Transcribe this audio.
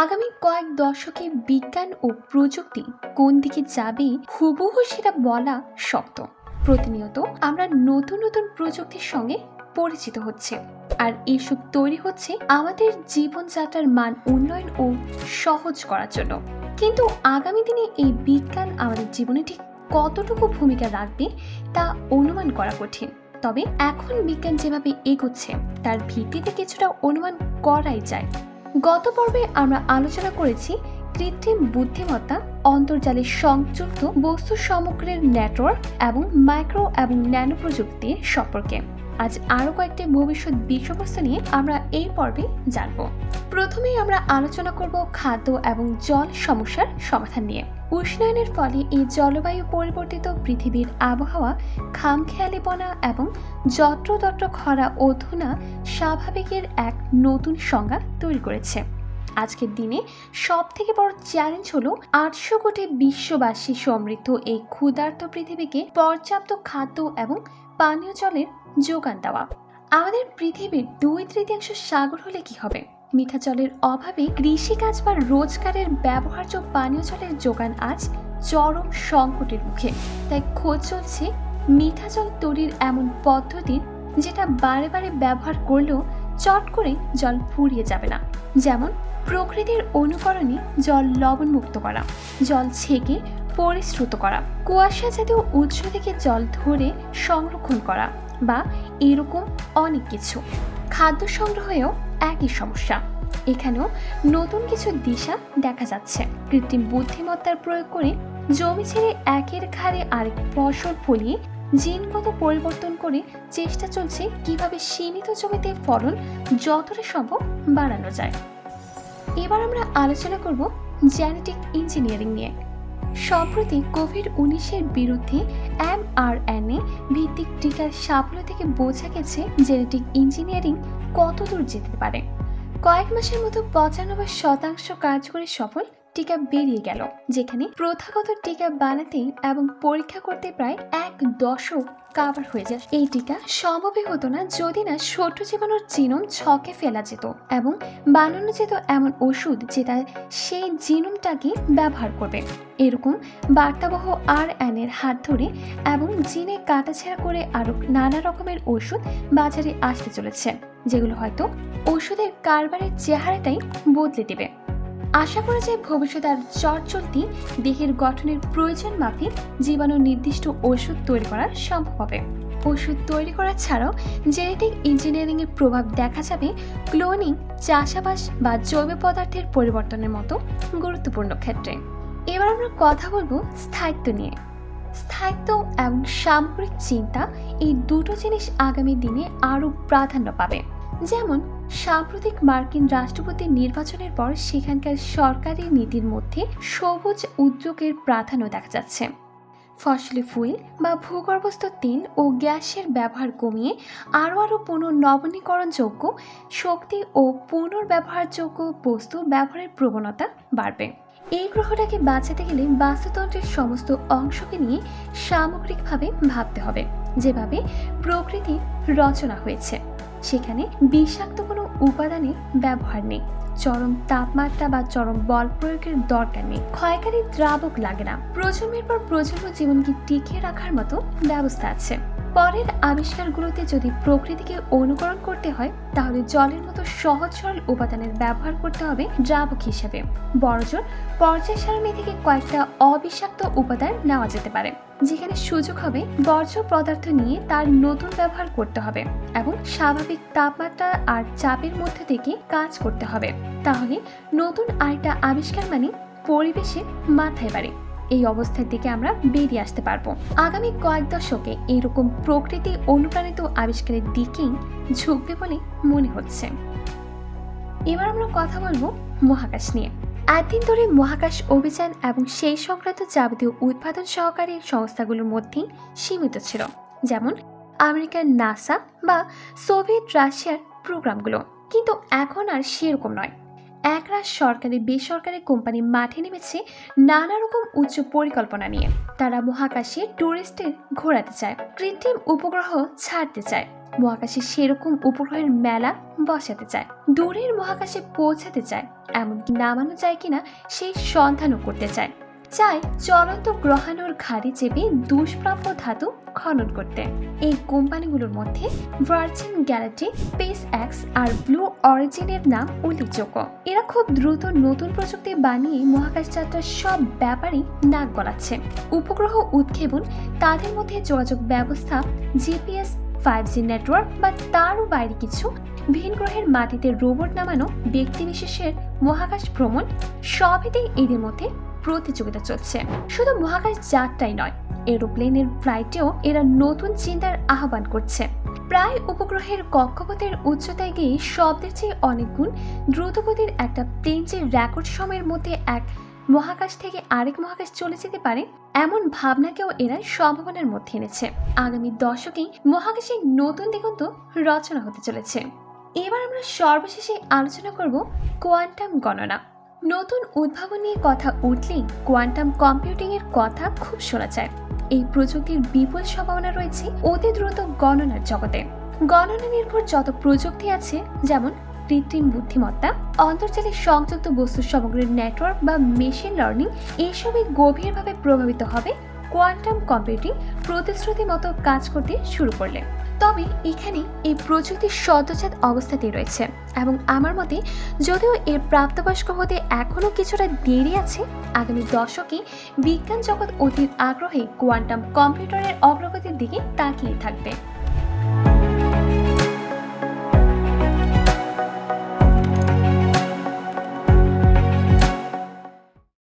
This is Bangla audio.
আগামী কয়েক দশকে বিজ্ঞান ও প্রযুক্তি কোন দিকে যাবে হুবহু সেটা বলা শক্ত। প্রতিনিয়ত আমরা নতুন নতুন প্রযুক্তির সঙ্গে পরিচিত হচ্ছে, আর এসব তৈরি হচ্ছে আমাদের জীবনযাত্রার মান উন্নয়ন ও সহজ করার জন্য। কিন্তু আগামী দিনে এই বিজ্ঞান আমাদের জীবনে ঠিক কতটুকু ভূমিকা রাখবে তা অনুমান করা কঠিন। তবে এখন বিজ্ঞান যেভাবে এগোচ্ছে তার ভিত্তিতে কিছুটা অনুমান করাই যায়। গত পর্বে আমরা আলোচনা করেছি কৃত্রিম বুদ্ধিমত্তা, অন্তর্জালে সংযুক্ত বস্তু সমগ্রের নেটওয়ার্ক এবং মাইক্রো এবং ন্যানো প্রযুক্তির সম্পর্কে। আজ আরো কয়েকটি ভবিষ্যৎ বিষয়বস্তু নিয়ে আমরা এই পর্বে জানব। প্রথমেই আমরা আলোচনা করব খাদ্য এবং জল সমস্যার সমাধান নিয়ে। উষ্ণায়নের ফলে এই জলবায়ু পরিবর্তিত পৃথিবীর আবহাওয়া খামখেয়ালিপনা এবং যত্রতত্র খরা অধুনা স্বাভাবিকের এক নতুন সংজ্ঞা তৈরি করেছে। আজকের দিনে সব থেকে বড় চ্যালেঞ্জ হলো 800 কোটি বিশ্ববাসী সমৃদ্ধ এই ক্ষুধার্ত পৃথিবীকে পর্যাপ্ত খাদ্য এবং পানীয় জলের যোগান দেওয়া। আমাদের পৃথিবীর 2/3 সাগর হলে কি হবে? মিঠা জলের অভাবে কৃষিকাজ বা রোজগারের ব্যবহার্য পানীয় জলের যোগান আজ চরম সংকটের মুখে। তাই খোঁজ চলছে মিঠা জল তৈরির এমন পদ্ধতির যেটা বারে বারে ব্যবহার করলেও চট করে জল ফুরিয়ে যাবে না। যেমন প্রকৃতির অনুকরণে জল লবণমুক্ত করা, জল ছেঁকে পরিশ্রুত করা, কুয়াশা জাতীয় উৎস থেকে জল ধরে সংরক্ষণ করা বা এরকম অনেক কিছু। খাদ্য সংগ্রহেও একই সমস্যা। এখানেও নতুন কিছু দিশা দেখা যাচ্ছে। কৃত্রিম বুদ্ধিমত্তার প্রয়োগ করে জমি ছেড়ে একের ঘাড়ে আরেক ফসল ফলিয়ে জিনগত পরিবর্তন করে চেষ্টা চলছে কিভাবে সীমিত জমিতে ফলন যতটা সম্ভব বাড়ানো যায়। এবার আমরা আলোচনা করব জেনেটিক ইঞ্জিনিয়ারিং নিয়ে। সম্প্রতি কোভিড-19-এর বিরুদ্ধে mRNA ভিত্তিক টিকার সাফল্য থেকে বোঝা গেছে জেনেটিক ইঞ্জিনিয়ারিং কতদূর যেতে পারে। কয়েক মাসের মতো 95% কার্যকরী সফল টিকা বেরিয়ে গেল, যেখানে প্রথাগত টিকা বানাতে এবং পরীক্ষা করতে প্রায় 1 দশক কাভার হয়ে যায়। এই টিকা সম্ভবই হতো না যদি না ছোট জীবাণুর জিনোম ছকে ফেলা যেত এবং বানানো যেত এমন ওষুধ যেটা সেই জিনোমটাকে ব্যবহার করবে। এরকম বার্তাবহ RNA-র হাত ধরে এবং জিনে কাটাছেঁড়া করে আরো নানা রকমের ওষুধ বাজারে আসতে চলেছে, যেগুলো হয়তো ওষুধের কারবারের চেহারাটাই বদলে দেবে। আশা করা যায় ভবিষ্যতে আর চটচলতি দেহের গঠনের প্রয়োজন মাফিক জীবাণু নির্দিষ্ট ওষুধ তৈরি করা সম্ভব হবে। ওষুধ তৈরি করা ছাড়াও জেনেটিক ইঞ্জিনিয়ারিং এর প্রভাব দেখা যাবে ক্লোনিং, চাষাবাস বা জৈব পদার্থের পরিবর্তনের মতো গুরুত্বপূর্ণ ক্ষেত্রে। এবার আমরা কথা বলবো স্থায়িত্ব নিয়ে। স্থায়িত্ব এবং সামগ্রিক চিন্তা এই দুটো জিনিস আগামী দিনে আরো প্রাধান্য পাবে। যেমন সাম্প্রতিক মার্কিন রাষ্ট্রপতি নির্বাচনের পর সেখানকার সরকারি নীতির মধ্যে সবুজ উদ্যোগের প্রাধান্য দেখা যাচ্ছে। ফসলি ফুয়েল বা ভূগর্ভস্থ তেল ও গ্যাসের ব্যবহার কমিয়ে আরও পুনর্নবনীকরণযোগ্য শক্তি ও পুনর্ব্যবহারযোগ্য বস্তু ব্যবহারের প্রবণতা বাড়বে। এই গ্রহটাকে বাঁচাতে গেলে বাস্তুতন্ত্রের সমস্ত অংশকে নিয়ে সামগ্রিকভাবে ভাবতে হবে। যেভাবে প্রকৃতির রচনা হয়েছে সেখানে বিষাক্ত কোনো উপাদানের ব্যবহার নেই, চরম তাপমাত্রা বা চরম বল প্রয়োগের দরকার নেই, ক্ষয়কারী দ্রাবক লাগে না, প্রজন্মের পর প্রজন্ম জীবনকে টিকিয়ে রাখার মতো ব্যবস্থা আছে। পরের আবিষ্কারগুলোতে যদি প্রকৃতিকে অনুকরণ করতে হয় তাহলে জলের মতো সহজ সরল উপাদানের ব্যবহার করতে হবে দ্রাবক হিসেবে। বড়জোর পর্যায় সারণী থেকে কয়েকটা অবিষাক্ত উপাদান নেওয়া যেতে পারে, যেখানে সুযোগ হবে বর্জ্য পদার্থ নিয়ে তার নতুন ব্যবহার করতে হবে এবং স্বাভাবিক তাপমাত্রা আর চাপের মধ্যে থেকে কাজ করতে হবে। তাহলে নতুন আরেকটা আবিষ্কার মানে পরিবেশের মাথায় বাড়ে। এই অবস্থার থেকে আমরা বেরিয়ে আসতে পারবো। আগামী কয়েক দশকে এইরকম প্রকৃতি অনুপ্রাণিত আবিষ্কারের দিকেই ঝুঁকবে বলে মনে হচ্ছে। এবার আমরা কথা বলবো মহাকাশ নিয়ে। একদিন ধরে মহাকাশ অভিযান এবং সেই সংক্রান্ত যাবতীয় উৎপাদন সহকারী সংস্থাগুলোর মধ্যেই সীমিত ছিল, যেমন আমেরিকার নাসা বা সোভিয়েত রাশিয়ার প্রোগ্রামগুলো। কিন্তু এখন আর সেরকম নয়। একরাশ সরকারি বেসরকারি কোম্পানি মাঠে নেমেছে নানা রকম উচ্চ পরিকল্পনা নিয়ে। তারা মহাকাশে টুরিস্টের ঘোরাতে চায়, কৃত্রিম উপগ্রহ ছাড়তে চায়, মহাকাশে সেরকম উপগ্রহের মেলা বসাতে চায়, দূরের মহাকাশে পৌঁছাতে চায়, এমনকি নামানো যায় কিনা সেই সন্ধানও করতে চায়। চায় চলন্ত গ্রহাণুর ঘাড়ি চেপে দুষ্প্রাপ্য ধাতু খনন করতে। এই কোম্পানিগুলোর মধ্যে ভার্জিন গ্যালাক্টিক, স্পেস এক্স আর ব্লু অরিজিনের নাম উল্লেখযোগ্য। এরা খুব দ্রুত নতুন প্রযুক্তি বানিয়ে মহাকাশ যাত্রার সব ব্যাপারেই নাক গলাচ্ছে। উপগ্রহ উৎক্ষেপণ, তাদের মধ্যে যোগাযোগ ব্যবস্থা, জিপিএস, 5G নেটওয়ার্ক বা তারও বাইরে কিছু, ভিন গ্রহের মাটিতে রোবট নামানো, ব্যক্তিবিশেষের মহাকাশ ভ্রমণ, সবইতেই এদের মধ্যে প্রতিযোগিতা চলছে। শুধু মহাকাশ যাত্রাই নয়, এরোপ্লেনের ফ্লাইটেও এরা নতুন চিন্তার আহ্বান করছে। প্রায় উপগ্রহের কক্ষপথের উচ্চতায় গিয়ে শব্দের চেয়ে অনেক গুণ দ্রুতগতির একটা প্লেন যে রেকর্ড সময়ের মধ্যে এক মহাকাশ থেকে আরেক মহাকাশ চলে যেতে পারে, এমন ভাবনাকেও এরা সম্ভাবনার মধ্যে এনেছে। আগামী দশকেই মহাকাশে নতুন দিগন্ত রচনা হতে চলেছে। এবার আমরা সর্বশেষে আলোচনা করব কোয়ান্টাম গণনা। নতুন উদ্ভাবন নিয়ে কথা উঠলেই কোয়ান্টাম কম্পিউটিং এর কথা খুব শোনা যায়। এই প্রযুক্তির বিপুল সম্ভাবনা রয়েছে অতি দ্রুত গণনার জগতে। গণনা নির্ভর যত প্রযুক্তি আছে, যেমন কৃত্রিম বুদ্ধিমত্তা, অন্তর্জালে সংযুক্ত বস্তু সমগ্রের নেটওয়ার্ক বা মেশিন লার্নিং, এসবই গভীরভাবে প্রভাবিত হবে কোয়ান্টাম কম্পিউটিং প্রতিশ্রুতি মতো কাজ করতে শুরু করলে। তবে এখানে এই প্রযুক্তির সদ্যজাত অবস্থাতেই রয়েছে এবং আমার মতে যদিও এর প্রাপ্তবয়স্ক হতে এখনও কিছুটা দেরি আছে, আগামী দশকে বিজ্ঞান জগৎ অতীত আগ্রহে কোয়ান্টাম কম্পিউটারের অগ্রগতির দিকে তাকিয়ে থাকবে।